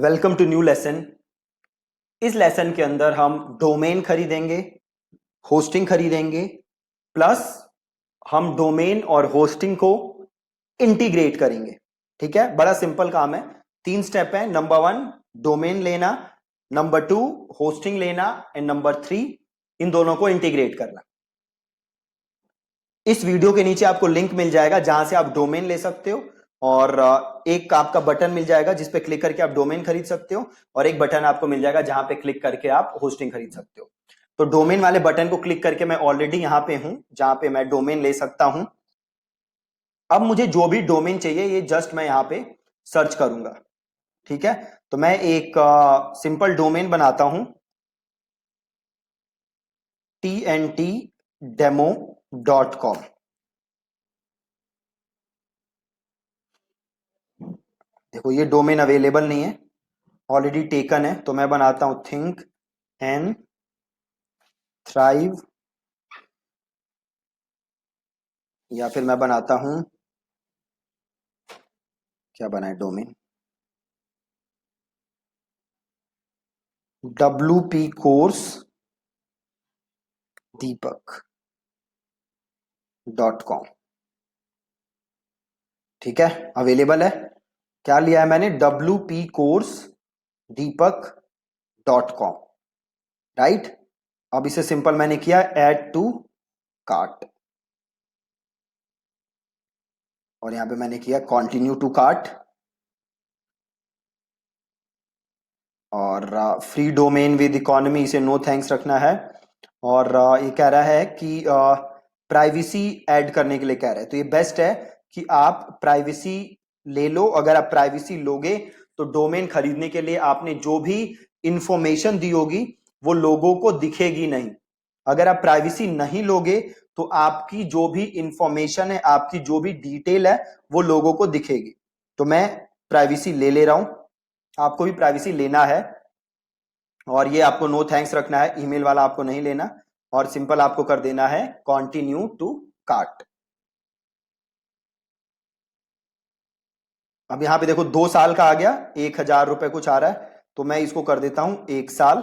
Welcome to new lesson. इस lesson के अंदर हम डोमेन खरीदेंगे, होस्टिंग खरीदेंगे, प्लस हम डोमेन और होस्टिंग को इंटीग्रेट करेंगे। ठीक है, बड़ा सिंपल काम है। 3 स्टेप है। नंबर 1 डोमेन लेना, नंबर 2 होस्टिंग लेना एंड नंबर 3 इन दोनों को इंटीग्रेट करना। इस वीडियो के नीचे आपको लिंक मिल जाएगा जहां से आप डोमेन ले सकते हो और एक आपका बटन मिल जाएगा जिस पे क्लिक करके आप डोमेन खरीद सकते हो और एक बटन आपको मिल जाएगा जहां पे क्लिक करके आप होस्टिंग खरीद सकते हो। तो डोमेन वाले बटन को क्लिक करके मैं ऑलरेडी यहां पे हूं जहां पे मैं डोमेन ले सकता हूं। अब मुझे जो भी डोमेन चाहिए ये जस्ट मैं यहां पे सर्च करूंगा। ठीक है, तो मैं एक सिंपल डोमेन बनाता हूं, tntdemo.com। देखो ये डोमेन अवेलेबल नहीं है, ऑलरेडी टेकन है, तो मैं बनाता हूं थिंक एंड थ्राइव, या फिर मैं बनाता हूं, क्या बनाए डोमेन, WP कोर्स दीपक.com। ठीक है, अवेलेबल है। क्या लिया है मैंने, WP कोर्स दीपक.com। राइट, अब इसे सिंपल मैंने किया ऐड टू कार्ट और यहां पे मैंने किया कंटिन्यू टू कार्ट और फ्री डोमेन विद इकोनॉमी इसे नो थैंक्स रखना है। और ये कह रहा है कि प्राइवेसी ऐड करने के लिए कह रहा है, तो ये बेस्ट है कि आप प्राइवेसी ले लो। अगर आप प्राइवेसी लोगे तो डोमेन खरीदने के लिए आपने जो भी इंफॉर्मेशन दी होगी वो लोगों को दिखेगी नहीं। अगर आप प्राइवेसी नहीं लोगे तो आपकी जो भी इंफॉर्मेशन है, आपकी जो भी डिटेल है वो लोगों को दिखेगी। तो मैं प्राइवेसी ले रहा हूं, आपको भी प्राइवेसी लेना है और ये आपको नो थैंक्स रखना है, ईमेल वाला आपको नहीं लेना और सिंपल आपको कर देना है कंटिन्यू टू कार्ट। अब यहां पे देखो 2 साल का आ गया, 1,000 रुपए कुछ आ रहा है, तो मैं इसको कर देता हूं 1 साल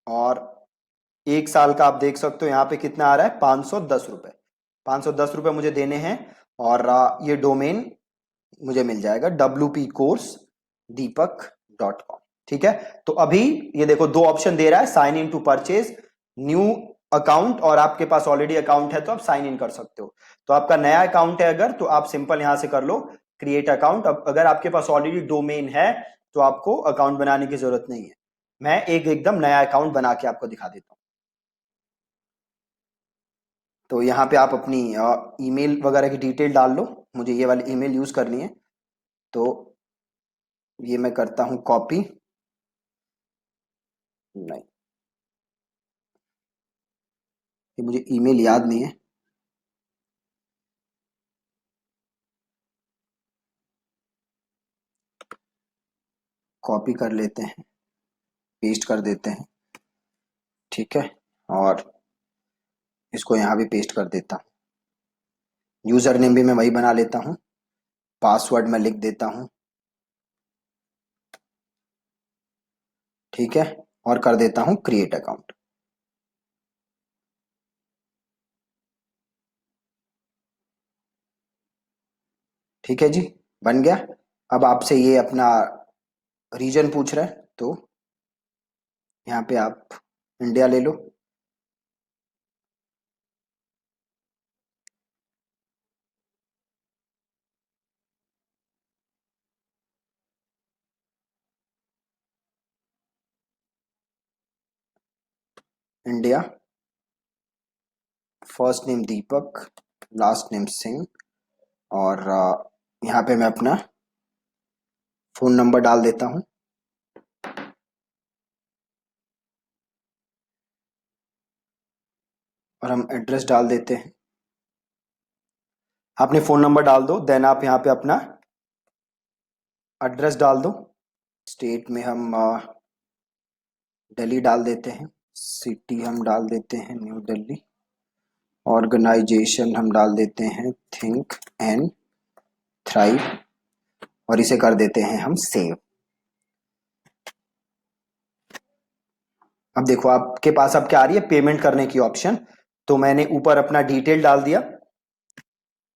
और 1 साल का आप देख सकते हो यहां पे कितना आ रहा है, 510 रुपए। 510 रुपए मुझे देने हैं और ये डोमेन मुझे मिल जाएगा WP कोर्स दीपक.com। ठीक है, तो अभी ये देखो 2 ऑप्शन दे रहा है, sign in to purchase, new account, और आपके पास ऑलरेडी अकाउंट है तो आप साइन इन कर सकते हो। तो आपका नया अकाउंट है अगर, तो आप सिंपल यहां से कर लो क्रिएट अकाउंट। अब अगर आपके पास ऑलरेडी डोमेन है तो आपको अकाउंट बनाने की जरूरत नहीं है। मैं एकदम नया अकाउंट बना के आपको दिखा देता हूं। तो यहाँ पे आप अपनी ईमेल वगैरह की डिटेल डाल लो, मुझे ये वाली ईमेल यूज करनी है, तो ये मैं करता हूं कॉपी, नहीं ये मुझे ईमेल याद नहीं है, कॉपी कर लेते हैं, पेस्ट कर देते हैं। ठीक है, और इसको यहाँ भी पेस्ट कर देता हूँ। यूजर नेम भी मैं वही बना लेता हूँ, पासवर्ड मैं लिख देता हूँ। ठीक है, और कर देता हूँ क्रिएट अकाउंट। ठीक है जी, बन गया। अब आपसे ये अपना रीजन पूछ रहा है, तो यहाँ पे आप इंडिया ले लो। इंडिया, फर्स्ट नेम दीपक, लास्ट नेम सिंह, और यहाँ पे मैं अपना फोन नंबर डाल देता हूँ। और हम एड्रेस डाल देते हैं। आपने फोन नंबर डाल दो, देन आप यहाँ पे अपना एड्रेस डाल दो। स्टेट में हम दिल्ली डाल देते हैं, सिटी हम डाल देते हैं न्यू दिल्ली, ऑर्गेनाइजेशन हम डाल देते हैं थिंक एंड थ्राइव, और इसे कर देते हैं हम सेव। अब देखो आपके पास अब क्या आ रही है, पेमेंट करने की ऑप्शन। तो मैंने ऊपर अपना डिटेल डाल दिया,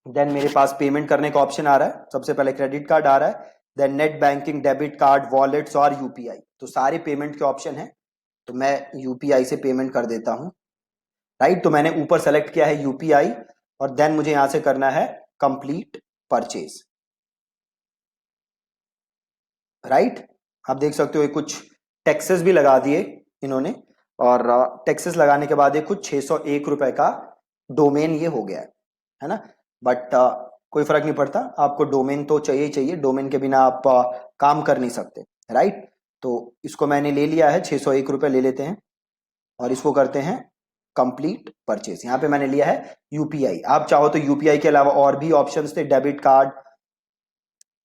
देन मेरे पास पेमेंट करने का ऑप्शन आ रहा है। सबसे पहले क्रेडिट कार्ड आ रहा है, then net banking, debit card, wallets और यूपीआई। तो सारे पेमेंट के ऑप्शन है, तो मैं यूपीआई से पेमेंट कर देता हूं। राइट, तो मैंने ऊपर सेलेक्ट किया है यूपीआई, और देन मुझे यहां से करना है कंप्लीट परचेज। राइट, आप देख सकते हो ये कुछ टैक्सेस भी लगा दिए इन्होंने, और टैक्सेस लगाने के बाद ये कुछ 601 रुपए का डोमेन ये हो गया है ना। बट कोई फर्क नहीं पड़ता, आपको डोमेन तो चाहिए ही चाहिए, डोमेन के बिना आप काम कर नहीं सकते। राइट, तो इसको मैंने ले लिया है, 601 रुपए ले लेते हैं, और इसको करते हैं कंप्लीट परचेज। यहां पे मैंने लिया है यूपीआई। आप चाहो तो यूपीआई के अलावा और भी ऑप्शंस थे, डेबिट कार्ड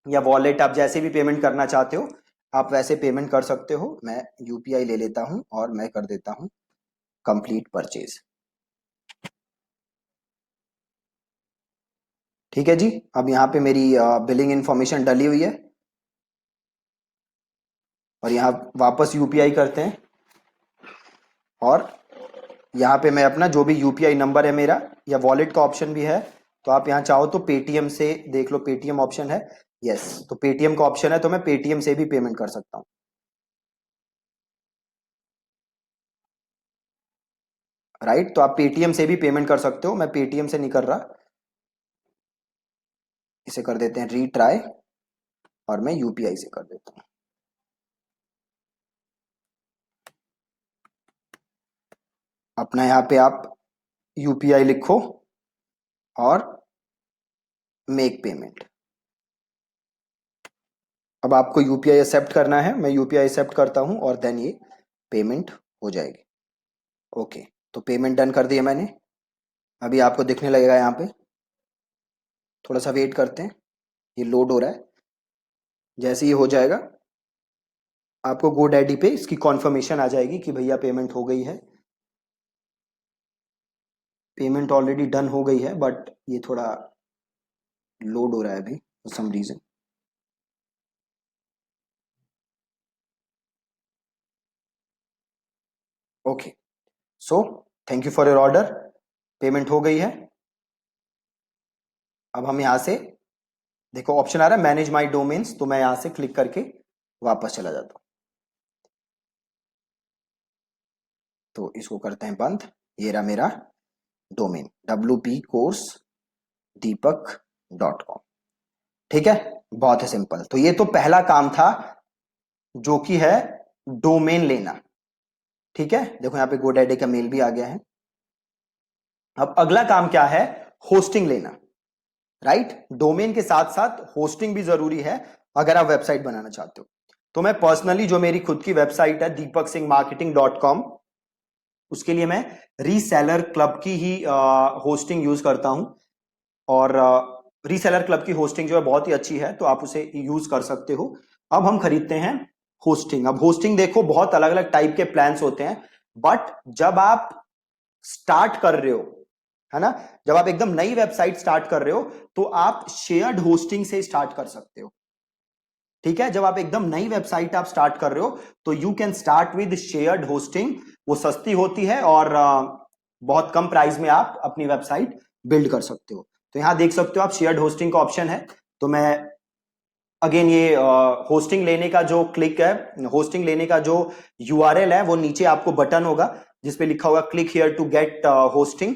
या वॉलेट, आप जैसे भी पेमेंट करना चाहते हो आप वैसे पेमेंट कर सकते हो। मैं यूपीआई ले लेता हूं और मैं कर देता हूं कंप्लीट परचेज। ठीक है जी, अब यहाँ पे मेरी बिलिंग इंफॉर्मेशन डली हुई है, और यहाँ वापस यूपीआई करते हैं, और यहाँ पे मैं अपना जो भी यूपीआई नंबर है मेरा, या वॉलेट का ऑप्शन भी है, तो आप यहाँ चाहो तो पेटीएम से देख लो, पेटीएम ऑप्शन है। यस, तो पेटीएम का ऑप्शन है, तो मैं पेटीएम से भी पेमेंट कर सकता हूँ। राइट, तो आप पेटीएम से भी पेमेंट कर सकते हो, मैं पेटीएम से नहीं कर रहा। इसे कर देते हैं रीट्राई, और मैं यूपीआई से कर देता हूँ। अपना यहाँ पे आप यूपीआई लिखो और मेक पेमेंट। अब आपको यूपीआई एक्सेप्ट करना है, मैं यूपीआई एक्सेप्ट करता हूं, और देन ये पेमेंट हो जाएगी। ओके, तो पेमेंट डन कर दिया मैंने। अभी आपको दिखने लगेगा यहाँ पे, थोड़ा सा वेट करते हैं, ये लोड हो रहा है। जैसे ही हो जाएगा आपको GoDaddy पे इसकी कॉन्फर्मेशन आ जाएगी कि भैया पेमेंट हो गई है। पेमेंट ऑलरेडी डन हो गई है, बट ये थोड़ा लोड हो रहा है अभी for some reason. Okay, so thank you for your order, payment हो गई है। अब हम यहाँ से देखो ऑप्शन आ रहा है मैनेज माई डोमेन्स, तो मैं यहाँ से क्लिक करके वापस चला जाता हूँ। तो इसको करते हैं बंद। ये रहा मेरा डोमेन wpcourse.deepak.com। ठीक है, बहुत ही सिंपल। तो ये तो पहला काम था, जो कि है डोमेन लेना। ठीक है, देखो यहाँ पे GoDaddy का मेल भी आ गया है। अब अगला काम क्या है, होस्टिंग लेना। राइट, डोमेन के साथ साथ होस्टिंग भी जरूरी है अगर आप वेबसाइट बनाना चाहते हो। तो मैं पर्सनली जो मेरी खुद की वेबसाइट है deepaksinghmarketing.com, उसके लिए मैं रीसेलर क्लब की ही होस्टिंग यूज करता हूं, और रीसेलर क्लब की होस्टिंग जो है बहुत ही अच्छी है, तो आप उसे यूज कर सकते हो। अब हम खरीदते हैं होस्टिंग। अब होस्टिंग देखो बहुत अलग अलग टाइप के प्लान्स होते हैं, बट जब आप स्टार्ट कर रहे हो, है ना, जब आप एकदम नई वेबसाइट स्टार्ट कर रहे हो, तो आप शेयर्ड होस्टिंग से स्टार्ट कर सकते हो। ठीक है, जब आप एकदम नई वेबसाइट आप स्टार्ट कर रहे हो, तो you can start with shared hosting. वो सस्ती होती है, और बहुत कम प्राइस में आप अपनी वेबसाइट बिल्ड कर सकते हो। तो यहां देख सकते हो आप शेयर्ड होस्टिंग का ऑप्शन है। तो मैं अगेन ये होस्टिंग लेने का जो क्लिक है, होस्टिंग लेने का जो यूआरएल है, वो नीचे आपको बटन होगा जिसपे लिखा होगा click here to get hosting.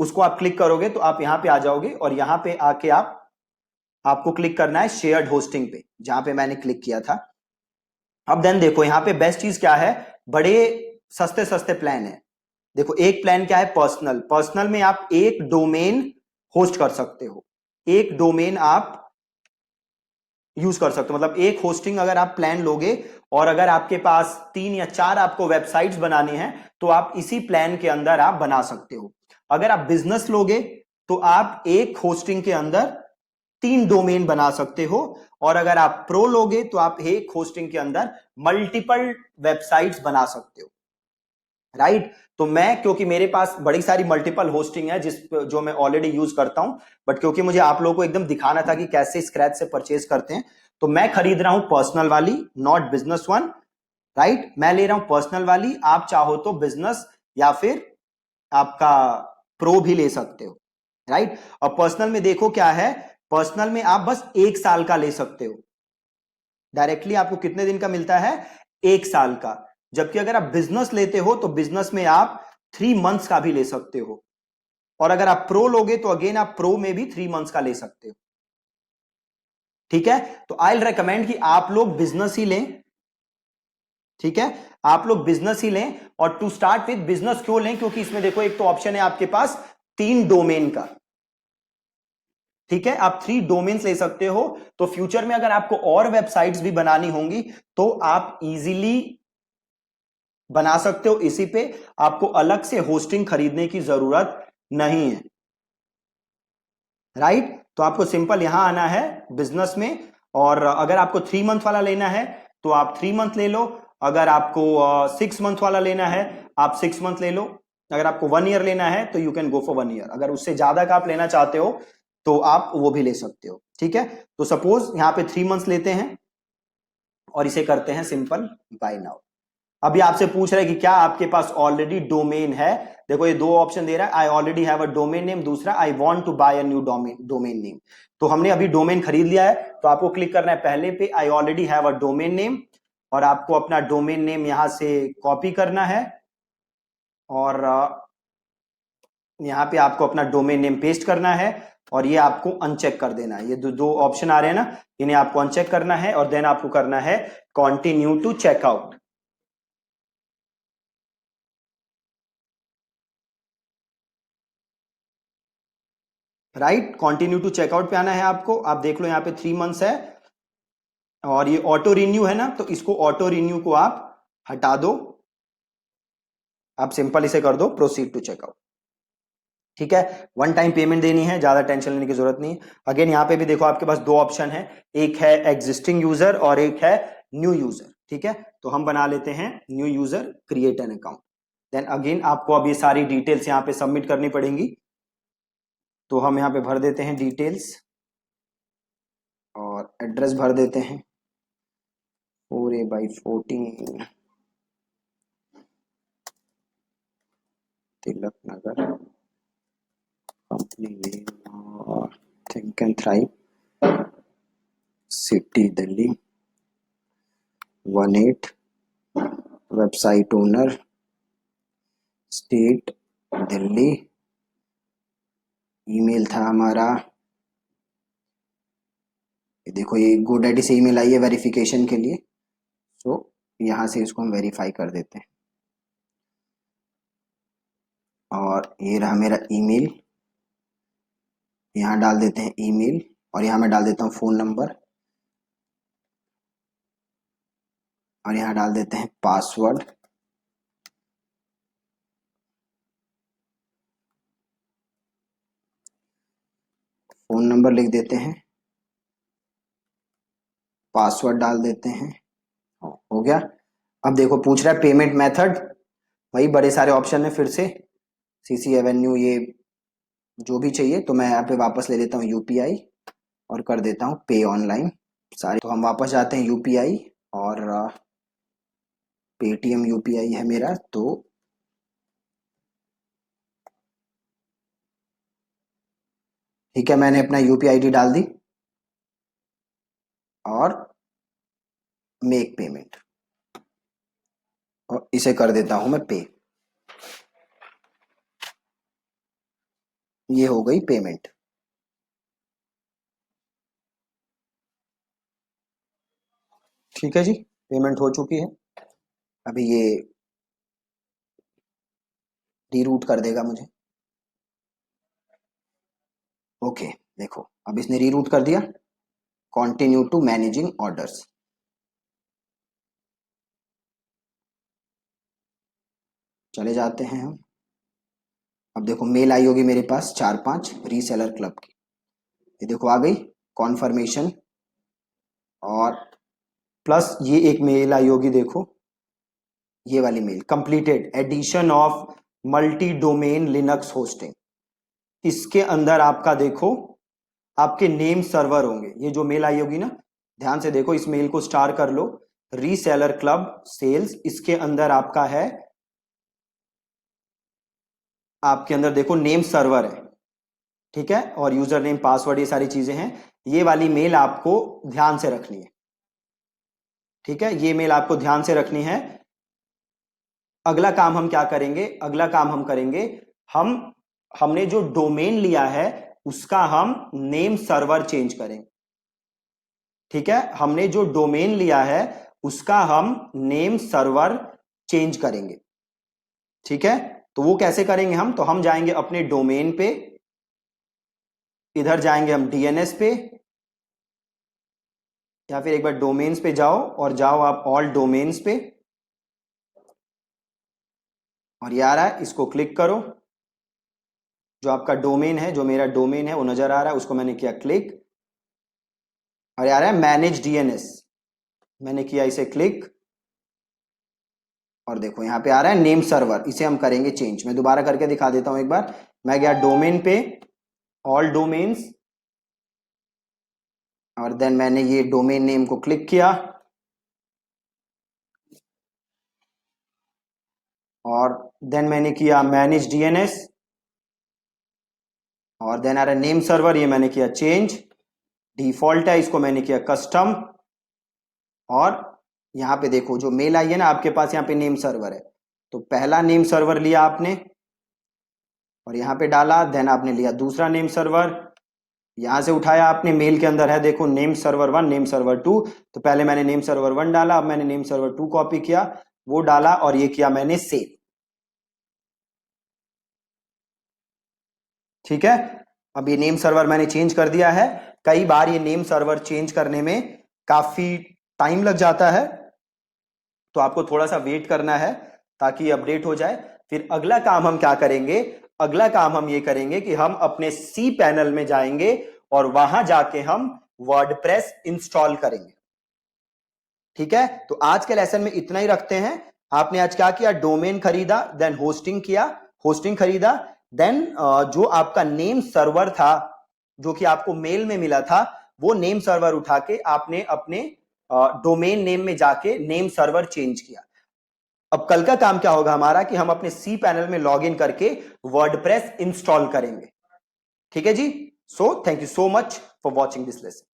उसको आप क्लिक करोगे तो आप यहां पे आ जाओगे, और यहां पे आके आपको क्लिक करना है शेयर्ड होस्टिंग पे, जहां पे मैंने क्लिक किया था। अब देन देखो यहाँ पे बेस्ट चीज क्या है, बड़े सस्ते सस्ते प्लान है। देखो एक प्लान क्या है, पर्सनल। पर्सनल में आप एक डोमेन होस्ट कर सकते हो, एक डोमेन आप यूज कर सकते हो। मतलब एक होस्टिंग अगर आप प्लान लोगे, और अगर आपके पास 3 या 4 आपको वेबसाइट्स बनानी है, तो आप इसी प्लान के अंदर आप बना सकते हो। अगर आप बिजनेस लोगे, तो आप एक होस्टिंग के अंदर 3 डोमेन बना सकते हो, और अगर आप प्रो लोगे, तो आप एक होस्टिंग के अंदर मल्टीपल वेबसाइट्स बना सकते हो। राइट, तो मैं, क्योंकि मेरे पास बड़ी सारी मल्टीपल होस्टिंग है जो मैं ऑलरेडी यूज करता हूं, बट क्योंकि मुझे आप लोगों को एकदम दिखाना था कि कैसे स्क्रैच से परचेज करते हैं, तो मैं खरीद रहा हूं पर्सनल वाली, नॉट बिजनेस वन, राइट। मैं ले रहा हूं पर्सनल वाली, आप चाहो तो बिजनेस या फिर आपका प्रो भी ले सकते हो, राइट। और पर्सनल में देखो क्या है, पर्सनल में आप बस 1 साल का ले सकते हो, डायरेक्टली आपको कितने दिन का मिलता है, 1 साल का। जबकि अगर आप बिजनेस लेते हो तो बिजनेस में आप 3 मंथ्स का भी ले सकते हो, और अगर आप प्रो लोगे तो अगेन आप प्रो में भी 3 मंथ्स का ले सकते हो, ठीक है। तो आई विल रेकमेंड कि आप लोग बिजनेस ही लें, ठीक है, आप लोग बिजनेस ही लें। और टू स्टार्ट विद बिजनेस क्यों लें, क्योंकि इसमें देखो एक तो ऑप्शन है आपके पास 3 डोमेन का, ठीक है, आप 3 डोमेन्स ले सकते हो। तो फ्यूचर में अगर आपको और वेबसाइट्स भी बनानी होंगी तो आप इजीली बना सकते हो इसी पे, आपको अलग से होस्टिंग खरीदने की जरूरत नहीं है, राइट। तो आपको सिंपल यहां आना है बिजनेस में, और अगर आपको 3 मंथ वाला लेना है तो आप 3 मंथ ले लो, अगर आपको 6 मंथ वाला लेना है आप 6 मंथ ले लो, अगर आपको 1 ईयर लेना है तो you can go for 1 year, अगर उससे ज्यादा का आप लेना चाहते हो तो आप वो भी ले सकते हो, ठीक है। तो सपोज यहां पे 3 मंथ्स लेते हैं और इसे करते हैं सिंपल बाय नाउ। अभी आपसे पूछ रहा है कि क्या आपके पास ऑलरेडी डोमेन है, देखो ये 2 ऑप्शन दे रहा है, I already have a domain name, दूसरा I want to buy a new domain name. तो हमने अभी डोमेन खरीद लिया है, तो आपको क्लिक करना है पहले पे, आई already have a domain name, और आपको अपना डोमेन नेम यहां से कॉपी करना है, और यहां पे आपको अपना डोमेन नेम पेस्ट करना है, और ये आपको अनचेक कर देना है, ये दो ऑप्शन आ रहे हैं ना, इन्हें आपको अनचेक करना है, और देन आपको करना है continue to checkout, right. Continue to checkout पे आना है आपको, आप देख लो यहाँ पे 3 मंथ्स है, और ये ऑटो रिन्यू है ना, तो इसको ऑटो रिन्यू को आप हटा दो, आप सिंपल इसे कर दो प्रोसीड टू चेकआउट, ठीक है। वन टाइम पेमेंट देनी है, ज्यादा टेंशन लेने की जरूरत नहीं। अगेन यहाँ पे भी देखो आपके पास 2 ऑप्शन है, एक है एग्जिस्टिंग यूजर और एक है न्यू यूजर, ठीक है। तो हम बना लेते हैं new user, create an account, then again आपको अब ये सारी डिटेल्स यहाँ पे सबमिट करनी पड़ेंगी, तो हम यहाँ पे भर देते हैं डिटेल्स, और एड्रेस भर देते हैं 4A/14 Tilak Nagar, company name think and thrive, city Delhi 18, website owner state Delhi, email था हमारा, ये देखो ये GoDaddy से ईमेल आई है वेरिफिकेशन के लिए, तो यहाँ से इसको हम वेरीफाई कर देते हैं, और ये रहा मेरा ईमेल, यहाँ डाल देते हैं ईमेल, और यहाँ मैं डाल देता हूँ फ़ोन नंबर, और यहाँ डाल देते हैं पासवर्ड, फ़ोन नंबर लिख देते हैं, पासवर्ड डाल देते हैं, हो गया। अब देखो पूछ रहा है पेमेंट मेथड, वही बड़े सारे ऑप्शन है फिर से, सीसी एवेन्यू, ये जो भी चाहिए, तो मैं यहाँ पे वापस ले लेता हूँ यूपीआई, और कर देता हूँ पे ऑनलाइन सारे। तो हम वापस जाते हैं यूपीआई, और पेटीएम यूपीआई है मेरा, तो ठीक है, मैंने अपना यूपीआई आईडी डाल दी, और मेक पेमेंट, और इसे कर देता हूं मैं पे, ये हो गई पेमेंट, ठीक है जी, पेमेंट हो चुकी है। अभी ये रीरूट कर देगा मुझे, ओके। देखो अब इसने रीरूट कर दिया, कंटिन्यू टू मैनेजिंग ऑर्डर्स, चले जाते हैं हम। अब देखो मेल आई होगी मेरे पास 4-5 रीसेलर क्लब की, ये देखो आ गई कॉन्फर्मेशन, और प्लस ये एक मेल आई होगी, देखो ये वाली mail, completed edition of multi domain Linux hosting, इसके अंदर आपका देखो आपके नेम सर्वर होंगे, ये जो मेल आई होगी ना, ध्यान से देखो, इस मेल को स्टार कर लो। रीसेलर क्लब सेल्स, इसके अंदर आपका है, आपके अंदर देखो नेम सर्वर है, ठीक है, और यूजर नेम पासवर्ड ये सारी चीजें हैं। ये वाली मेल आपको ध्यान से रखनी है, ठीक है, ये मेल आपको ध्यान से रखनी है। अगला काम हम क्या करेंगे, अगला काम हम करेंगे, हमने जो डोमेन लिया है उसका हम नेम सर्वर चेंज करेंगे, ठीक है, हमने जो डोमेन लिया है उसका हम नेम सर्वर चेंज करेंगे, ठीक है। तो वो कैसे करेंगे हम, तो हम जाएंगे अपने डोमेन पे, इधर जाएंगे हम डीएनएस पे, या फिर एक बार डोमेन्स पे जाओ और जाओ आप ऑल डोमेन्स पे, और ये आ रहा है, इसको क्लिक करो। जो आपका डोमेन है, जो मेरा डोमेन है वो नजर आ रहा है, उसको मैंने किया क्लिक, और ये आ रहा है मैनेज डीएनएस, मैंने किया इसे क्लिक, और देखो यहां पे आ रहा है नेम सर्वर, इसे हम करेंगे चेंज। मैं दोबारा करके दिखा देता हूं एक बार। मैं गया डोमेन पे, ऑल डोमेन्स, और देन मैंने ये डोमेन नेम को क्लिक किया, और देन मैंने किया मैनेज डीएनएस, और देन आ रहा है नेम सर्वर, ये मैंने किया चेंज, डिफॉल्ट है, इसको मैंने किया कस्टम, और यहां पे देखो जो मेल आई है ना आपके पास, यहां पे नेम सर्वर है, तो पहला नेम सर्वर लिया आपने और यहां पे डाला, देन आपने लिया दूसरा नेम सर्वर, यहां से उठाया आपने, मेल के अंदर है देखो नेम सर्वर 1 नेम सर्वर 2, तो पहले मैंने नेम सर्वर 1 डाला, अब मैंने नेम सर्वर 2 कॉपी किया, वो डाला, और ये किया मैंने सेव, ठीक है। अब ये नेम सर्वर मैंने चेंज कर दिया है। कई बार ये नेम सर्वर चेंज करने में काफी टाइम लग जाता है, तो आपको थोड़ा सा वेट करना है ताकि अपडेट हो जाए। फिर अगला काम हम क्या करेंगे, अगला काम हम ये करेंगे कि हम अपने सी पैनल में जाएंगे और वहां जाके हम वर्डप्रेस इंस्टॉल करेंगे, ठीक है। तो आज के लेसन में इतना ही रखते हैं। आपने आज क्या किया, डोमेन खरीदा, देन होस्टिंग किया, होस्टिंग खरीदा, देन जो आपका नेम सर्वर था जो कि आपको मेल में मिला था, वो नेम सर्वर उठा के आपने अपने डोमेन नेम में जाके नेम सर्वर चेंज किया। अब कल का काम क्या होगा हमारा कि हम अपने सी पैनल में लॉग इन करके वर्डप्रेस इंस्टॉल करेंगे, ठीक है जी। So thank you so much for watching this lesson.